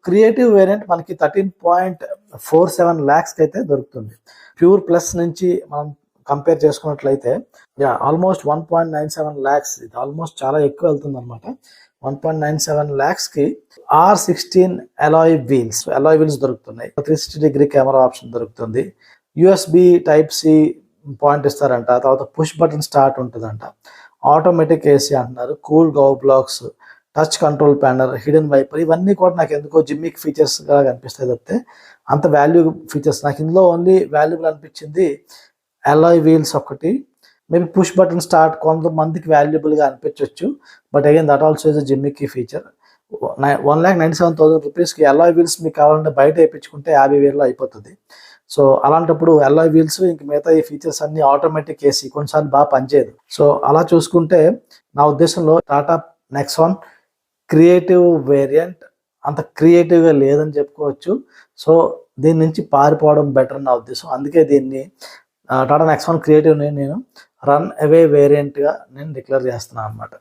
Creative variant మనకి 13.47 lakhs అయితే దొరుకుతుంది. ప్యూర్ ప్లస్ నుంచి మనం కంపేర్ చేసుకున్నట్లయితే ఆల్మోస్ట్ 1.97 lakhs, ఇది ఆల్మోస్ట్ చాలా ఎక్కువ వెళ్తుంది అనమాట. 1.97 lakhsకి R16 అలాయ్ వీల్స్ దొరుకుతున్నాయి. 360 కెమెరా ఆప్షన్ దొరుకుతుంది. USB Type-C పాయింట్ ఇస్తారంట. తర్వాత పుష్ బటన్ స్టార్ట్ ఉంటుందంట. ఆటోమేటిక్ AC అంటున్నారు. Cool glove box, touch control panel, hidden wiper, ఇవన్నీ కూడా నాకు ఎందుకో జిమ్మిక్ ఫీచర్స్గా కనిపిస్తాయి తప్పితే అంత వాల్యూ ఫీచర్స్ నాకు ఇందులో ఓన్లీ వాల్యూబుల్ అనిపించింది అలాయ్ వీల్స్ ఒకటి. మేబీ పుష్ బటన్ స్టార్ట్ కొంతమందికి వాల్యుబుల్గా అనిపించవచ్చు, but again that also is a gimmicky feature. 1,97,000 రూపీస్కి అలాయ్ వీల్స్ మీకు కావాలంటే బయట వేయించుకుంటే 50,000లో అయిపోతుంది. సో అలాంటప్పుడు అలాయ్ వీల్స్ ఇంక మిగతా ఈ ఫీచర్స్ అన్ని ఆటోమేటిక్ AC కొన్నిసార్లు బాగా పనిచేయదు. సో అలా చూసుకుంటే నా ఉద్దేశంలో టాటా నెక్సాన్ క్రియేటివ్ వేరియంట్ అంత క్రియేటివ్గా లేదని చెప్పుకోవచ్చు. సో దీని నుంచి పారిపోవడం బెటర్ నా ఉద్దేశం. అందుకే దీన్ని టాటా నెక్సాన్ క్రియేటివ్ని నేను రన్ అవే వేరియంట్గా నేను డిక్లేర్ చేస్తున్నాను అనమాట.